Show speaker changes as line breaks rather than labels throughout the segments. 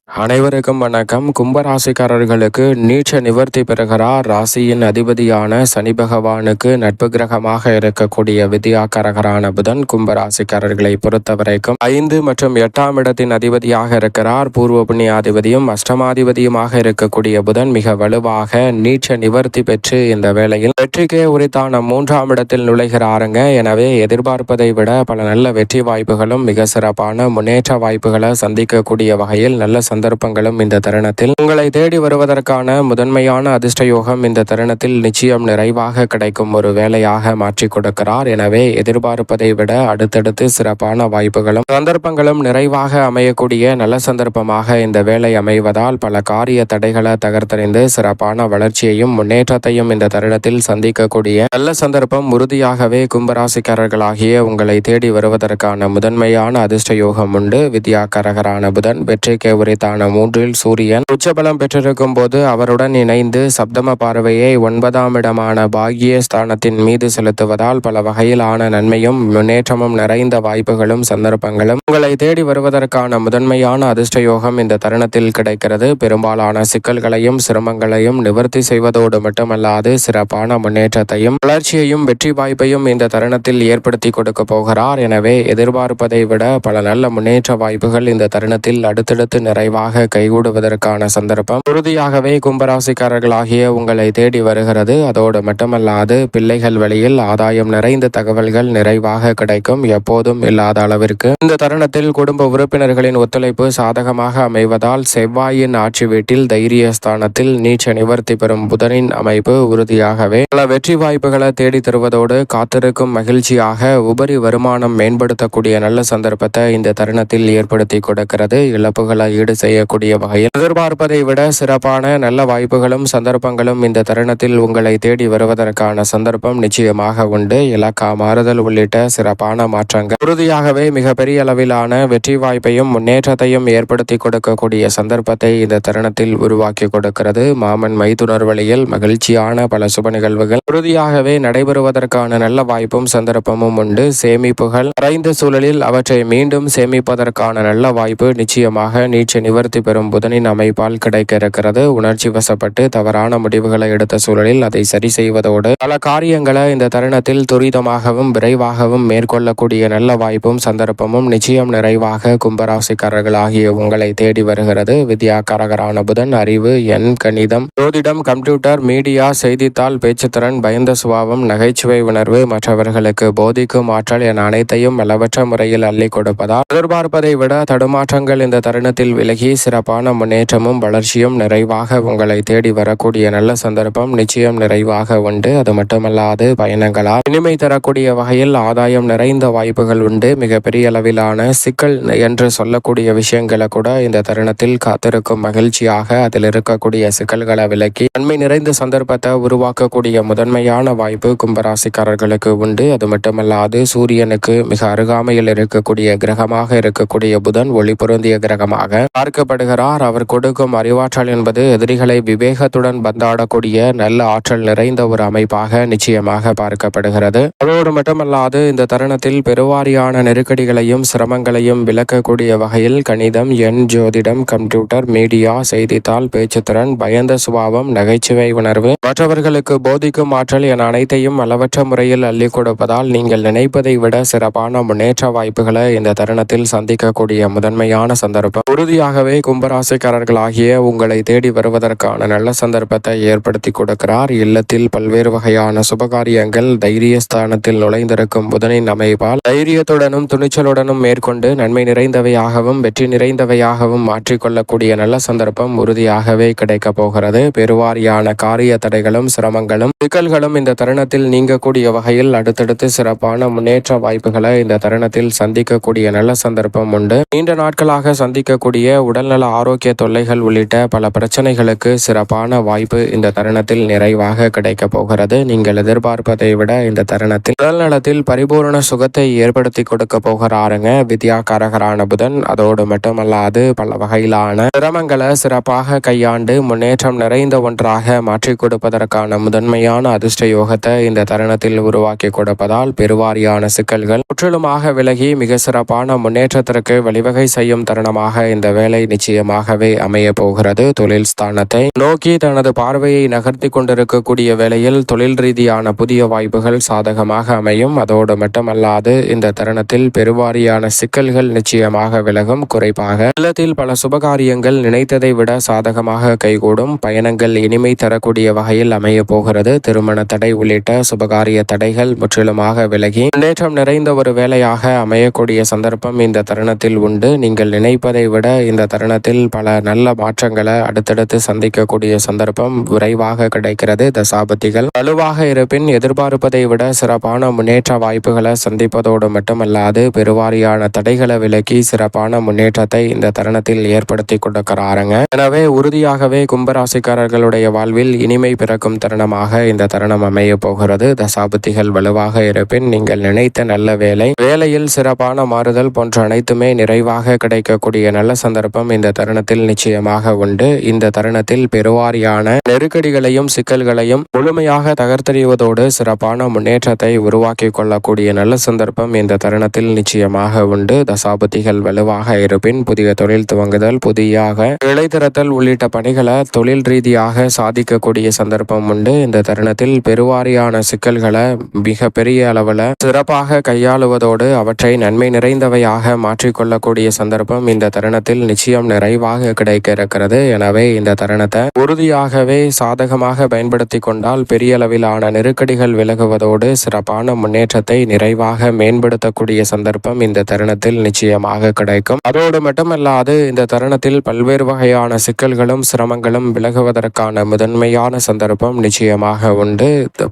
அனைவருக்கும் வணக்கம். கும்பராசிக்காரர்களுக்கு நீச்ச நிவர்த்தி பெறுகிறார். ராசியின் அதிபதியான சனி பகவானுக்கு நட்பு கிரகமாக இருக்கக்கூடிய வித்யாகாரகரான புதன் கும்பராசிக்காரர்களை பொறுத்தவரைக்கும் 5 மற்றும் 8ஆம் இடத்தின் அதிபதியாக இருக்கிறார். பூர்வ புண்ணியாதிபதியும் அஷ்டமாதிபதியுமாக இருக்கக்கூடிய புதன் மிக வலுவாக நீச்ச நிவர்த்தி பெற்று இந்த வேளையில் வெற்றிக்கே உரித்தான 3ஆம் இடத்தில் நுழைகிறாருங்க. எனவே எதிர்பார்ப்பதை விட பல நல்ல வெற்றி வாய்ப்புகளும் மிக சிறப்பான முன்னேற்ற வாய்ப்புகளை சந்திக்கக்கூடிய வகையில் நல்ல சந்தர்ப்பங்களும் இந்த தருணத்தில் உங்களை தேடி வருவதற்கான முதன்மையான அதிர்ஷ்ட யோகம் இந்த தருணத்தில் நிச்சயம் நிறைவாக கிடைக்கும் ஒரு வேலையாக மாற்றி கொடுக்கிறார். எனவே எதிர்பார்ப்பதை விட அடுத்தடுத்து சிறப்பான வாய்ப்புகளும் சந்தர்ப்பங்களும் நிறைவாக அமையக்கூடிய நல்ல சந்தர்ப்பமாக இந்த வேலை அமைவதால் பல காரிய தடைகளை தகர்த்தறிந்து சிறப்பான வளர்ச்சியையும் முன்னேற்றத்தையும் இந்த தருணத்தில் சந்திக்கக்கூடிய நல்ல சந்தர்ப்பம் உறுதியாகவே கும்பராசிக்காரர்களாகிய உங்களை தேடி வருவதற்கான முதன்மையான அதிர்ஷ்ட யோகம் உண்டு. வித்யாகாரகரான புதன் வெற்றிக்கு உரித்தான 3இல் சூரியன் உச்சபலம் பெற்றிருக்கும் போது அவருடன் இணைந்து சப்தம பார்வையை 9ஆம் இடமான பாக்கிய ஸ்தானத்தின் மீது செலுத்துவதால் பல வகையிலான நன்மையும் முன்னேற்றமும் நிறைந்த வாய்ப்புகளும் சந்தர்ப்பங்களும் உங்களை தேடி வருவதற்கான முதன்மையான அதிர்ஷ்ட யோகம் இந்த தருணத்தில் கிடைக்கிறது. பெரும்பாலான சிக்கல்களையும் சிரமங்களையும் நிவர்த்தி செய்வதோடு மட்டுமல்லாது சிறப்பான முன்னேற்றத்தையும் வளர்ச்சியையும் வெற்றி வாய்ப்பையும் இந்த தருணத்தில் ஏற்படுத்தி கொடுக்க போகிறார். எனவே எதிர்பார்ப்பதை விட பல நல்ல முன்னேற்ற வாய்ப்புகள் இந்த தருணத்தில் அடுத்தடுத்து நிறைவாக கைகூடுவதற்கான சந்தர்ப்பம் உறுதியாகவே கும்பராசிக்காரர்களாகிய உங்களை தேடி வருகிறது. அதோடு மட்டுமல்லாது பிள்ளைகள் வழியில் ஆதாயம் நிறைந்த தகவல்கள் நிறைவாக கிடைக்கும். எப்போதும் இல்லாத அளவிற்கு இந்த தருணத்தில் குடும்ப உறுப்பினர்களின் ஒத்துழைப்பு சாதகமாக அமைவதால் செவ்வாயின் ஆட்சி வீட்டில் தைரிய ஸ்தானத்தில் நீச்ச நிவர்த்தி பெறும் புதனின் அமைப்பு உறுதியாகவே பல வெற்றி வாய்ப்புகளை தேடி தருவதோடு காத்திருக்கும் மகிழ்ச்சியாக உபரி வருமானம் மேம்படுத்தக்கூடிய நல்ல சந்தர்ப்பத்தை இந்த தருணத்தில் ஏற்படுத்தி கொடுக்கிறது. இழப்புகளை ஈடு செய்யக்கூடிய வகையில் எதிர்பார்ப்பதை விட சிறப்பான நல்ல வாய்ப்புகளும் சந்தர்ப்பங்களும் இந்த தருணத்தில் உங்களை தேடி வருவதற்கான சந்தர்ப்பம் நிச்சயமாக உண்டு. இலக்கா மாறுதல் உள்ளிட்ட சிறப்பான மாற்றங்கள் உறுதியாகவே மிகப்பெரிய அளவிலான வெற்றி வாய்ப்பையும் முன்னேற்றத்தையும் ஏற்படுத்தி கொடுக்கக்கூடிய சந்தர்ப்பத்தை இந்த தருணத்தில் உருவாக்கி கொடுக்கிறது. மாமன் மைத்துனர் வழியில் மகிழ்ச்சியான பல சுப நிகழ்வுகள் உறுதியாகவே நடைபெறுவதற்கான நல்ல வாய்ப்பும் சந்தர்ப்பமும் உண்டு. சேமிப்புகள் குறைந்த சூழலில் அவற்றை மீண்டும் சேமிப்பதற்கான நல்ல வாய்ப்பு நிச்சயமாக நீச்ச நிவர்த்தி பெறும் புதனின் அமைப்பால் கிடைக்க இருக்கிறது. உணர்ச்சி வசப்பட்டு தவறான முடிவுகளை எடுத்த சூழலில் அதை சரி செய்வதோடு பல காரியங்களை இந்த தருணத்தில் துரிதமாகவும் விரைவாகவும் மேற்கொள்ளக்கூடிய நல்ல வாய்ப்பும் சந்தர்ப்பமும் நிச்சயம் நிறைவாக கும்பராசிக்காரர்கள் ஆகிய உங்களை தேடி வருகிறது. வித்யாகாரகரான புதன் அறிவு, எண், கணிதம், ஜோதிடம், கம்ப்யூட்டர், மீடியா, செய்தித்தாள், பேச்சுத்திறன், பயந்த சுபாவம், நகைச்சுவை உணர்வு, மற்றவர்களுக்கு போதிக்கும் ஆற்றல் என அனைத்தையும் அளவற்ற முறையில் அள்ளி கொடுப்பதால் எதிர்பார்ப்பதை விட தடுமாற்றங்கள் இந்த தருணத்தில் விலகி சிறப்பான முன்னேற்றமும் வளர்ச்சியும் நிறைவாக உங்களை தேடி வரக்கூடிய நல்ல சந்தர்ப்பம் நிச்சயம் நிறைவாக உண்டு. அது மட்டுமல்லாது பயணங்களால் இனிமை தரக்கூடிய வகையில் ஆதாயம் நிறைந்த வாய்ப்புகள் உண்டு. மிகப்பெரிய அளவிலான சிக்கல் என்று சொல்லக்கூடிய விஷயங்களை கூட இந்த தருணத்தில் காத்திருக்கும் மகிழ்ச்சியாக அதில் இருக்கக்கூடிய சிக்கல்களை விலக்கி நன்மை நிறைந்த சந்தர்ப்பத்தை உருவாக்கக்கூடிய முதன்மையான வாய்ப்பு கும்பராசிக்காரர்களுக்கு உண்டு. அது மட்டுமல்லாது சூரியனுக்கு மிக அருகாமையில் இருக்கக்கூடிய கிரகமாக இருக்கக்கூடிய புதன் ஒளி பொருந்திய கிரகமாக பார்க்கப்படுகிறார். அவர் கொடுக்கும் அறிவாற்றல் என்பது எதிரிகளை விவேகத்துடன் பந்தாடக்கூடிய நல்ல ஆற்றல் நிறைந்த ஒரு அமைப்பாக நிச்சயமாக பார்க்கப்படுகிறது. அதோடு மட்டுமல்லாது இந்த தருணத்தில் பெருவாரியான நெருக்கடிகளையும் சிரமங்களையும் விளக்கக்கூடிய வகையில் கணிதம், எண், ஜோதிடம், கம்ப்யூட்டர், மீடியா, செய்தித்தாள், பேச்சுத்திறன், பயந்த சுபாவம், நகைச்சுவை உணர்வு, மற்றவர்களுக்கு போதிக்கும் ஆற்றல் என அனைத்தையும் அளவற்ற முறையில் அள்ளி கொடுப்பதால் நீங்கள் நினைப்பதை விட சிறப்பான முன்னேற்ற வாய்ப்புகளை இந்த தருணத்தில் சந்திக்கக்கூடிய முதன்மையான சந்தர்ப்பம் உறுதியாகவே கும்பராசிக்காரர்களாகிய உங்களை தேடி வருவதற்கான நல்ல சந்தர்ப்பத்தை ஏற்படுத்தி கொடுக்கிறார். இல்லத்தில் பல்வேறு வகையான சுபகாரியங்கள் தைரிய ஸ்தானத்தில் நுழைந்திருக்கும் புதனின் அமைப்பால் தைரியத்துடனும் துணிச்சலுடனும் மேற்கொண்டு நன்மை நிறைந்தவையாகவும் வெற்றி நிறைந்தவையாகவும் மாற்றிக்கொள்ளக்கூடிய நல்ல சந்தர்ப்பம் உறுதியாகவே கிடைக்க போகிறது. பெருவாரியான காரிய தடைகளும் சிரமங்களும் சிக்கல்களும் இந்த தருணத்தில் நீங்கக்கூடிய வகையில் அடுத்தடுத்து சிறப்பான முன்னேற்ற வாய்ப்புகளை இந்த தருணத்தில் சந்திக்கக்கூடிய நல்ல சந்தர்ப்பம் உண்டு. நீண்ட நாட்களாக சந்திக்கக்கூடிய உடல்நல ஆரோக்கிய தொல்லைகள் உள்ளிட்ட பல பிரச்சனைகளுக்கு சிறப்பான வாய்ப்பு இந்த தருணத்தில் நிறைவாக கிடைக்க போகிறது. நீங்கள் எதிர்பார்ப்பதை விட இந்த தருணத்தில் உடல்நலத்தில் பரிபூர்ண சுகத்தை ஏற்படுத்தி கொடுக்க போகிறாருங்க வித்யாகாரகரான புதன். அதோடு மட்டுமல்லாது பல வகையிலான சிரமங்களை சிறப்பாக கையாண்டு முன்னேற்றம் நிறைந்த ஒன்றாக மாற்றிக் கொடுப்பதற்கான முதன்மையான அதிர்ஷ்ட யோகத்தை இந்த தருணத்தில் உருவாக்கி கொடுப்பதால் பெருவாரியான சிக்கல்கள் முற்றிலுமாக விலகி மிக சிறப்பான முன்னேற்றத்திற்கு வழிவகை செய்யும் தருணமாக இந்த வேலை வேலை நிச்சயமாகவே அமைய போகிறது. தொழில் ஸ்தானத்தை நோக்கி தனது பார்வையை நகர்த்தி கொண்டிருக்கக்கூடிய வேளையில் தொழில் ரீதியான புதிய வாய்ப்புகள் சாதகமாக அமையும். அதோடு மட்டுமல்லாது இந்த தருணத்தில் பெருவாரியான சிக்கல்கள் நிச்சயமாக விலகும். குறைப்பாக இல்லத்தில் பல சுபகாரியங்கள் நினைத்ததை விட சாதகமாக கைகூடும். பயணங்கள் இனிமை தரக்கூடிய வகையில் அமைய போகிறது. திருமண தடை உள்ளிட்ட சுபகாரிய தடைகள் முற்றிலுமாக விலகி முன்னேற்றம் நிறைந்த ஒரு வேலையாக அமையக்கூடிய சந்தர்ப்பம் இந்த தருணத்தில் உண்டு. நீங்கள் நினைப்பதை விட இந்த தருணத்தில் பல நல்ல மாற்றங்களை அடுத்தடுத்து சந்திக்கக்கூடிய சந்தர்ப்பம் விரைவாக கிடைக்கிறது. தசாபதிகள் வலுவாக இருப்பின் எதிர்பார்ப்பதை விட சிறப்பான முன்னேற்ற வாய்ப்புகளை சந்திப்பதோடு மட்டுமல்லாது பெருவாரியான தடைகளை விலக்கி சிறப்பான முன்னேற்றத்தை இந்த தருணத்தில் ஏற்படுத்தி கொடுக்கிறாருங்க. எனவே உறுதியாகவே கும்பராசிக்காரர்களுடைய வாழ்வில் இனிமை பிறக்கும் தருணமாக இந்த தருணம் அமைய போகிறது. தசாபதிகள் வலுவாக இருப்பின் நீங்கள் நினைத்த நல்ல வேலையில் சிறப்பான மாறுதல் போன்ற அனைத்துமே நிறைவாக கிடைக்கக்கூடிய நல்ல சந்தர்ப்பம் இந்த தருணத்தில் நிச்சயமாக உண்டு. இந்த தருணத்தில் பெருவாரியான நெருக்கடிகளையும் சிக்கல்களையும் முழுமையாக தகர்த்தெறிவதோடு சிறப்பான முன்னேற்றத்தை உருவாக்கி கொள்ளக்கூடிய நல்ல சந்தர்ப்பம் இந்த தருணத்தில் நிச்சயமாக உண்டு. தசாபதிகள் வலுவாக இருப்பின் புதிய தொழில் துவங்குதல், புதியாக இழைத்திறத்தல் உள்ளிட்ட பணிகளை தொழில் ரீதியாக சாதிக்கக்கூடிய சந்தர்ப்பம் உண்டு. இந்த தருணத்தில் பெருவாரியான சிக்கல்களை மிக பெரிய அளவில் சிறப்பாக கையாளுவதோடு அவற்றை நன்மை நிறைந்தவையாக மாற்றிக்கொள்ளக்கூடிய சந்தர்ப்பம் இந்த தருணத்தில் நிச்சயம் நிறைவாக கிடைக்க இருக்கிறது. எனவே இந்த தருணத்தை உறுதியாகவே சாதகமாக பயன்படுத்தி கொண்டால் பெரிய அளவிலான நெருக்கடிகள் விலகுவதோடு சிறப்பான முன்னேற்றத்தை நிறைவாக மேம்படுத்தக்கூடிய சந்தர்ப்பம் இந்த தருணத்தில் நிச்சயமாக கிடைக்கும். அதோடு மட்டுமல்லாது இந்த தருணத்தில் பல்வேறு வகையான சிக்கல்களும் சிரமங்களும் விலகுவதற்கான முதன்மையான சந்தர்ப்பம் நிச்சயமாக உண்டு.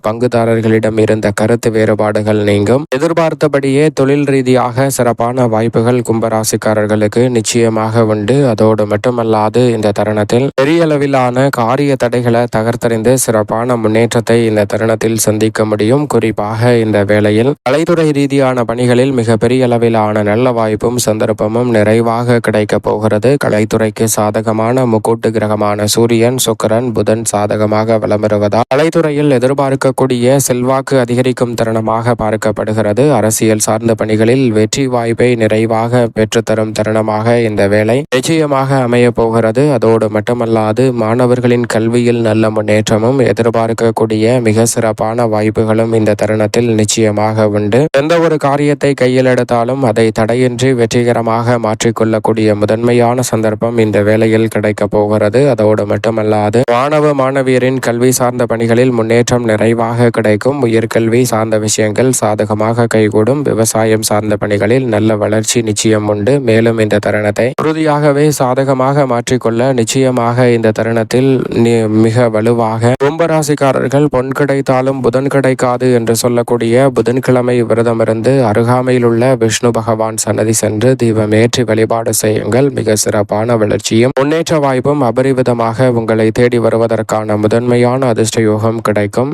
பங்குதாரர்களிடம் இருந்த கருத்து வேறுபாடுகள் நீங்கும். எதிர்பார்த்தபடியே தொழில் ரீதியாக சிறப்பான வாய்ப்புகள் கும்பராசிக்காரர்களுக்கு நிச்சயமாக உண்டு. அதோடு மட்டுமல்லாது இந்த தருணத்தில் பெரிய அளவிலான காரிய தடைகளை தகர்த்தறிந்து சிறப்பான முன்னேற்றத்தை இந்த தருணத்தில் சந்திக்க முடியும். குறிப்பாக இந்த வேளையில் கலைத்துறை ரீதியான பணிகளில் மிக பெரிய அளவிலான நல்ல வாய்ப்பும் சந்தர்ப்பமும் நிறைவாக கிடைக்க போகிறது. கலைத்துறைக்கு சாதகமான முக்கூட்டு கிரகமான சூரியன், சுக்கிரன், புதன் சாதகமாக வலம் வருவதால் கலைத்துறையில் எதிர்பார்க்கக்கூடிய செல்வாக்கு அதிகரிக்கும் தருணமாக பார்க்கப்படுகிறது. அரசியல் சார்ந்த பணிகளில் வெற்றி வாய்ப்பை நிறைவாக பெற்றுத்தரும் தருணமாக இந்த வேலை நிச்சயமாக அமைய போகிறது. அதோடு மட்டுமல்லாது மாணவர்களின் கல்வியில் நல்ல முன்னேற்றமும் எதிர்பார்க்கக்கூடிய மிக சிறப்பான வாய்ப்புகளும் இந்த தருணத்தில் நிச்சயமாக உண்டு. எந்த ஒரு காரியத்தை கையில் எடுத்தாலும் அதை தடையின்றி வெற்றிகரமாக மாற்றிக்கொள்ளக்கூடிய முதன்மையான சந்தர்ப்பம் இந்த வேளையில் கிடைக்க போகிறது. அதோடு மட்டுமல்லாது மாணவ மாணவியரின் கல்வி சார்ந்த பணிகளில் முன்னேற்றம் நிறைவாக கிடைக்கும். உயர்கல்வி சார்ந்த விஷயங்கள் சாதகமாக கைகூடும். விவசாயம் சார்ந்த பணிகளில் நல்ல வளர்ச்சி நிச்சயம் உண்டு. மேலும் இந்த தருணத்தை உறுதியாகவே சாதகமாக மாற்றிக்கொள்ள நிச்சயமாக இந்த தருணத்தில் மிக வலுவாக கும்பராசிக்காரர்கள் பொன் கிடைத்தாலும் புதன் கிடைக்காது என்று சொல்லக்கூடிய புதன்கிழமை விரதமிருந்து அருகாமையில் உள்ள விஷ்ணு பகவான் சன்னதி சென்று தீபமேற்றி வழிபாடு செய்யுங்கள். மிக சிறப்பான வளர்ச்சியும் முன்னேற்ற வாய்ப்பும் அபரிவிதமாக உங்களை தேடி வருவதற்கான முதன்மையான அதிர்ஷ்ட யோகம் கிடைக்கும்.